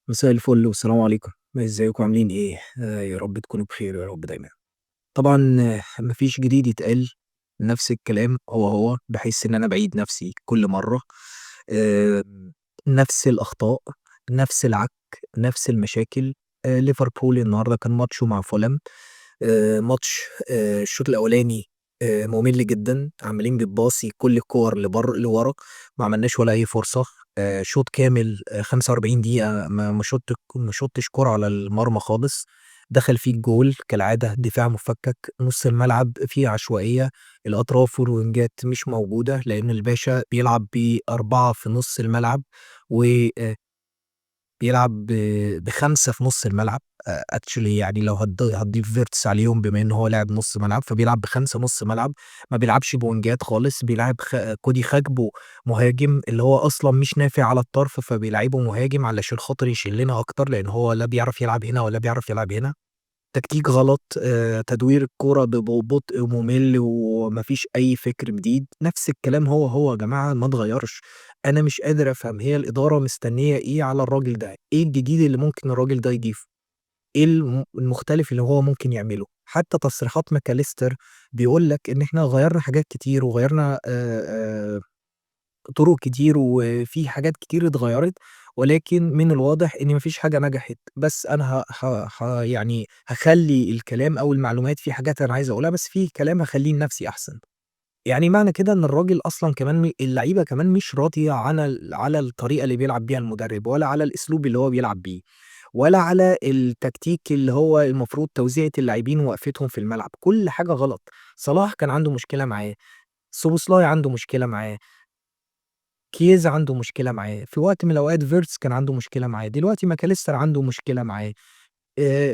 مساء الفل والسلام عليكم، ازيكم عاملين إيه؟ يا رب تكونوا بخير يا رب دايمًا. طبعًا ما فيش جديد يتقال، نفس الكلام هو، باحس إن أنا باعيد نفسي كل مرّة، نفس الأخطاء، نفس العك، نفس المشاكل. ليفربول النهارده كان ماتشه مع فولهام. ماتش الشوط الأولاني مُمِل جدًا، عمّالين بتباصي كل الكور لورا، ما عملناش ولا أي فرصة. شوط كامل 45 دقيقة ما شُطّش كورة على المرمى خالص، دخل فيك جول كالعادة، دفاع مُفكّك، نُص الملعب فيه عشوائية، الأطراف والوينجات مش موجودة، لإن الباشا بيلعب ب4 في نُص الملعب و بيلعب ب5 في نُص الملعب. actually يعني لو هتضيف فيرتس عليهم بما إن هو لاعب نُص ملعب، فبيلعب ب5 نُص ملعب، ما بيلعبش بوينجات خالص، بيلاعب كودي خاكبو مهاجم اللي هو أصلًا مش نافع على الطرف، فبيلاعبه مهاجم علشان خاطر يشيلنا أكتر، لإن هو لا بيعرف يلعب هنا ولا بيعرف يلعب هنا. تكتيك غلط، تدوير الكورة ببطء مُمِل وما فيش أي فكر جديد، نفس الكلام هو يا جماعة ما اتغيّرش. أنا مش قادر أفهم هي الإدارة مستنية إيه على الراجل ده، إيه الجديد اللي ممكن الراجل ده يضيفه، إيه المختلف اللي هو ممكن يعمله؟ حتى تصريحات ماكاليستر بيقول لك إن إحنا غيّرنا حاجات كتير وغيّرنا طرق كتير وفي حاجات كتير اتغيّرت، ولكن من الواضح إن ما فيش حاجة نجحت، بس أنا ه ه ه يعني هاخلّي الكلام أو المعلومات في حاجات أنا عايز أقولها، بس في كلام هاخلّيه لنفسي أحسن. يعني معنى كده إن الراجل أصلًا كمان اللعيبة كمان مش راضية على الطريقة اللي بيلعب بيها المدرب، ولا على الأسلوب اللي هو بيلعب بيه، ولا على التكتيك اللي هو المفروض توزيعة اللاعبين ووقفتهم في الملعب، كل حاجة غلط. صلاح كان عنده مشكلة معاه، سوبوسلاي عنده مشكلة معاه. كييزا عنده مشكلة معاه، في وقت من الأوقات فيرتس كان عنده مشكلة معاه، دلوقتي ماكاليستر عنده مشكلة معاه،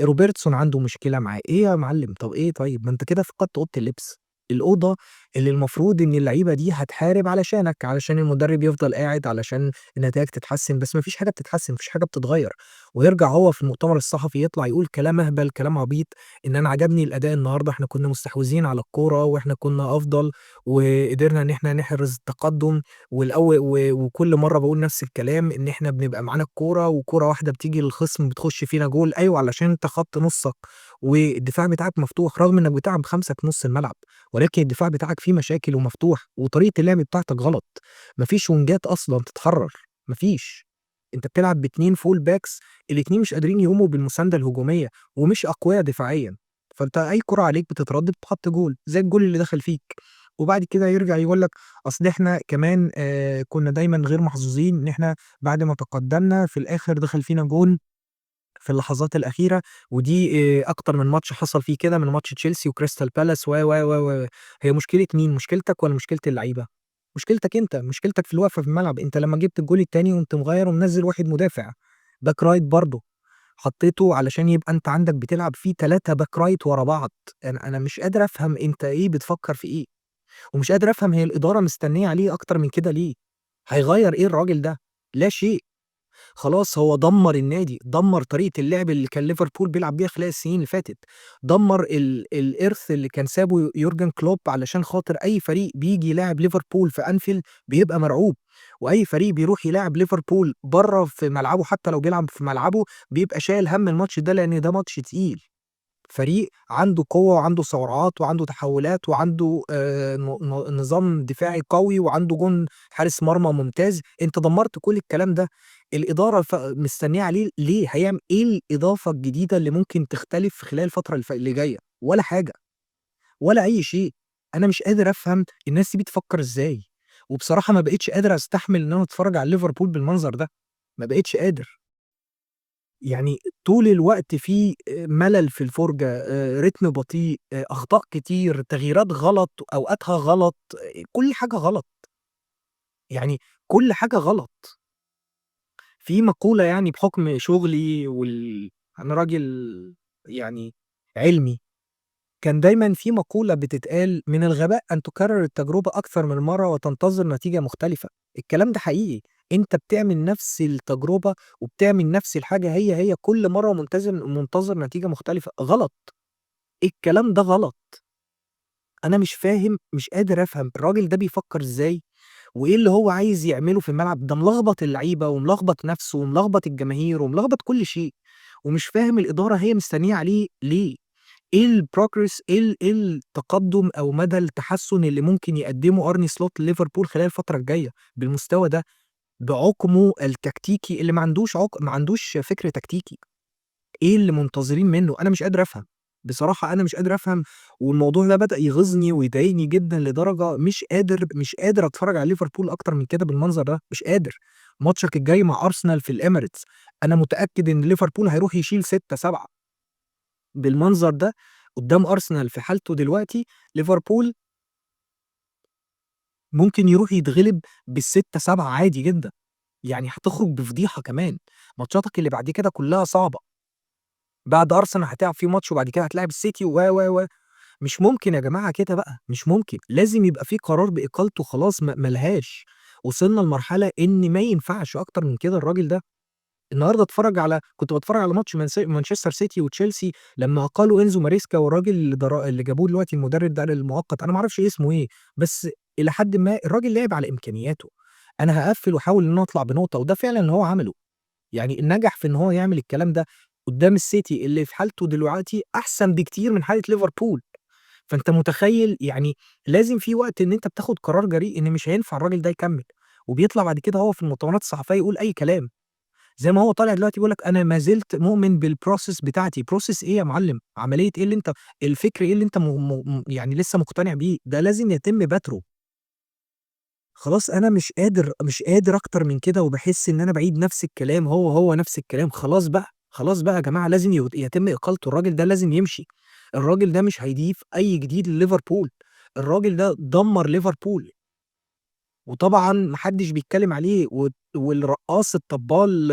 روبرتسون عنده مشكلة معاه، إيه يا معلم طب إيه طيب؟ ما أنت كده فقدت أوضة اللبس، الأوضة اللي المفروض إن اللعيبة دي هتحارب علشانك، علشان المدرب يفضل قاعد، علشان النتايج تتحسن، بس ما فيش حاجة بتتحسن، ما فيش حاجة بتتغيّر، ويرجع هو في المؤتمر الصحفي يطلع يقول كلام أهبل، كلام عبيط، إن أنا عجبني الأداء النهارده، إحنا كنا مستحوذين على الكورة، وإحنا كنا أفضل، وقدرنا إن إحنا نحرز التقدم، وكل مرّة باقول نفس الكلام، إن إحنا بنبقى معانا الكورة وكورة واحدة بتيجي للخصم بتخش فينا جول، أيوه علشان أنت خط نُصّك والدفاع بتاعك مفتوح، رغم إنك بتلعب ب5 في نُص الملعب، ولكن الدفاع بتاعك فيه مشاكل ومفتوح، وطريقة اللعب بتاعتك غلط، ما فيش وينجات أصلًا تتحرّر، ما فيش، أنت بتلعب ب2 full backs الاتنين مش قادرين يقوموا بالمساندة الهجومية، ومش أقويا دفاعيًا، فأنت أي كورة عليك بتترد بتحط جول، زي الجول اللي دخل فيك، وبعد كده يرجع يقول لك أصل إحنا كمان كنا دايمًا غير محظوظين إن إحنا بعد ما تقدمنا في الآخر دخل فينا جون في اللحظات الأخيرة، ودي أكتر من ماتش حصل فيه كده من ماتش تشيلسي وكريستال بالاس و. هي مشكلة مين؟ مشكلتك والّا مشكلة اللعيبة؟ مشكلتك أنت، مشكلتك في الوقفة في الملعب، أنت لمّا جبت الجون التاني قمت مغيّر ومنزّل واحد مدافع باك رايت برضه، حطيته علشان يبقى أنت عندك بتلعب فيه 3 باك رايت ورا بعض، أنا مش قادر أفهم أنت إيه بتفكّر في إيه؟ ومش قادر أفهم هي الإدارة مستنية عليه أكتر من كده ليه؟ هيغيّر إيه الراجل ده؟ لا شيء، خلاص هو دمّر النادي، دمّر طريقة اللعب اللي كان ليفربول بيلعب بيها خلال السنين اللي فاتت، دمّر الإرث اللي كان سابه يورجن كلوب علشان خاطر أي فريق بييجي يلاعب ليفربول في أنفيلد بيبقى مرعوب، وأي فريق بيروح يلاعب ليفربول برّه في ملعبه حتى لو بيلعب في ملعبه بيبقى شايل هَم الماتش ده لإن ده ماتش تقيل. فريق عنده قوة وعنده سرعات وعنده تحولات وعنده ن ن نظام دفاعي قوي وعنده حارس مرمى ممتاز، أنت دمّرت كل الكلام ده، الإدارة مستنية عليه ليه؟ هيعمل إيه الإضافة الجديدة اللي ممكن تختلف في خلال الفترة اللي جاية؟ ولا حاجة، ولا أي شيء، أنا مش قادر أفهم الناس دي بتفكّر إزاي، وبصراحة ما بقيتش قادر أستحمل إن أنا أتفرّج على ليفربول بالمنظر ده، ما بقيتش قادر. يعني طول الوقت في ملل في الفُرجة، رتم بطيء، أخطاء كتير، تغييرات غلط، أوقاتها غلط، كل حاجة غلط، يعني كل حاجة غلط. في مقولة يعني بحُكم شُغلي أنا راجل يعني علمي، كان دايمًا في مقولة بتتقال: "من الغباء أن تكرر التجربة أكثر من مرّة وتنتظر نتيجة مختلفة." الكلام ده حقيقي، أنت بتعمل نفس التجربة وبتعمل نفس الحاجة هي كل مرّة منتظر نتيجة مختلفة، غلط، الكلام ده غلط، أنا مش فاهم، مش قادر أفهم الراجل ده بيفكّر إزاي، وإيه اللي هو عايز يعمله في الملعب، ده ملخبط اللعيبة وملخبط نَفْسه وملخبط الجماهير وملخبط كل شيء، ومش فاهم الإدارة هي مستنية عليه ليه؟ إيه الprogress إيه التقدُّم أو مدى التحسُّن اللي ممكن يقدّمه أرني سلوت لليفربول خلال الفترة الجاية بالمستوى ده، بعُقمه التكتيكي اللي ما عندوش فكر تكتيكي، إيه اللي منتظرين منّه؟ أنا مش قادر أفهم، بصراحة أنا مش قادر أفهم، والموضوع ده بدأ يغيظني ويضايقني جدًا لدرجة مش قادر أتفرّج على ليفربول أكتر من كده بالمنظر ده، مش قادر. ماتشك الجاي مع أرسنال في الإميريتس، أنا متأكد إن ليفربول هيروح يشيل 6، 7 بالمنظر ده قدّام أرسنال في حالته دلوقتي، ليفربول ممكن يروح يتغلب بال6، 7 عادي جدًا، يعني هتخرج بفضيحة كمان، ماتشاتك اللي بعد كده كلّها صعبة، بعد أرسنال هتلعب في ماتش وبعد كده هتلاعب السيتي و. مش ممكن يا جماعة كده بقى، مش ممكن، لازم يبقى في قرار بإقالته خلاص ما لهاش، وصلنا لمرحلة إن ما ينفعش أكتر من كده الراجل ده. النهارده كنت باتفرّج على ماتش مانشستر سيتي وتشيلسي لمّا أقالوا إنزو ماريسكا والراجل اللي جابوه دلوقتي المدرب ده للمؤقت، أنا ما أعرفش اسمه إيه، بس إلى حدٍ ما الراجل لعب على إمكانياته، أنا هاقفّل واحاول إن أنا أطلع بنقطة، وده فعلًا اللي هو عمله، يعني نجح في إن هو يعمل الكلام ده قدّام السيتي اللي في حالته دلوقتي أحسن بكتير من حالة ليفربول، فأنت متخيّل يعني لازم في وقت إن أنت بتاخد قرار جريء إن مش هينفع الراجل ده يكمّل، وبيطلع بعد كده هو في المؤتمرات الصحفية يقول أي كلام. زي ما هو طالع دلوقتي بيقول لك أنا ما زلت مؤمن بالprocess بتاعتي، process إيه يا معلم؟ عملية إيه اللي أنت الفكر إيه اللي أنت م م م يعني لسه مقتنع بيه؟ ده لازم يتم بتره. خلاص أنا مش قادر أكتر من كده، وباحس إن أنا باعيد نفس الكلام هو نفس الكلام، خلاص بقى، خلاص بقى يا جماعة لازم يتم إقالته، الراجل ده لازم يمشي، الراجل ده مش هيضيف أي جديد لليفربول، الراجل ده دمّر ليفربول. وطبعًا ما حدّش بيتكلّم عليه والرقّاص الطبّال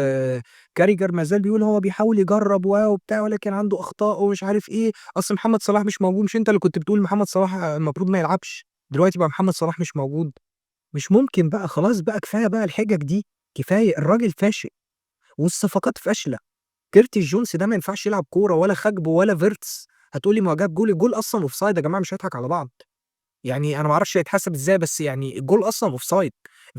كاريجر ما زال بيقول هو بيحاول يجرّب وبتاع ولكن عنده أخطاء ومش عارف إيه، أصل محمد صلاح مش موجود، مش أنت اللي كنت بتقول محمد صلاح المفروض ما يلعبش، دلوقتي بقى محمد صلاح مش موجود، مش ممكن بقى خلاص بقى كفاية بقى الحِجَج دي، كفاية الراجل فاشل والصفقات فاشلة، كيرتيس جونز ده ما ينفعش يلعب كورة ولا خَجْبو ولا فيرتس، هتقول لي ما هو جاب جول، الجول أصلًا offside يا جماعة مش هنضحك على بعض. يعني أنا ما أعرفش هيتحسب إزاي، بس يعني الجول أصلًا offside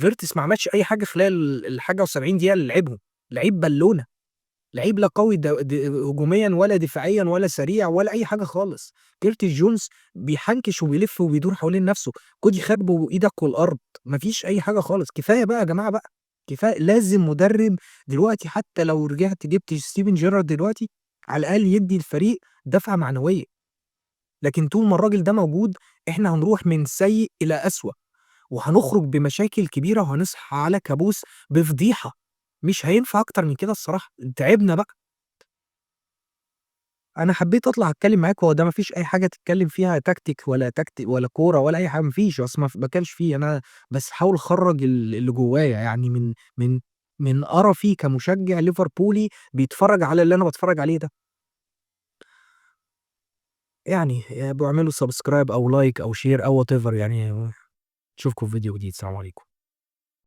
فيرتس ما عملش أي حاجة خلال الحاجة و70 دقيقة اللي لعبهم، لعيب بالونة، لعيب لا قوي هجوميًا ولا دفاعيًا ولا سريع ولا أي حاجة خالص، كيرتيس جونز بيحنكش وبيلف وبيدور حوالين نفسه، كودي خاكبو إيدك والأرض، ما فيش أي حاجة خالص، كفاية بقى يا جماعة بقى، كفاية لازم مدرب دلوقتي حتى لو رجعت جبت ستيفن جيرارد دلوقتي، على الأقل يدّي الفريق دفعة معنوية. لكن طول ما الراجل ده موجود، إحنا هنروح من سيء إلى أسوأ، وهنخرج بمشاكل كبيرة وهنصحى على كابوس بفضيحة، مش هينفع أكتر من كده الصراحة، تعبنا بقى. أنا حبيت أطلع أتكلم معاك، هو ده ما فيش أي حاجة تتكلم فيها تكتيك ولا كورة ولا أي حاجة، ما فيش، أصل ما كانش في، أنا بس باحاول أخرّج اللي جوايا يعني من قرفي كمشجع ليفربولي بيتفرج على اللي أنا باتفرج عليه ده. يعني ابقوا اعملوا subscribe أو like أو share أو whatever يعني، أشوفكم في فيديو جديد، سلام عليكم.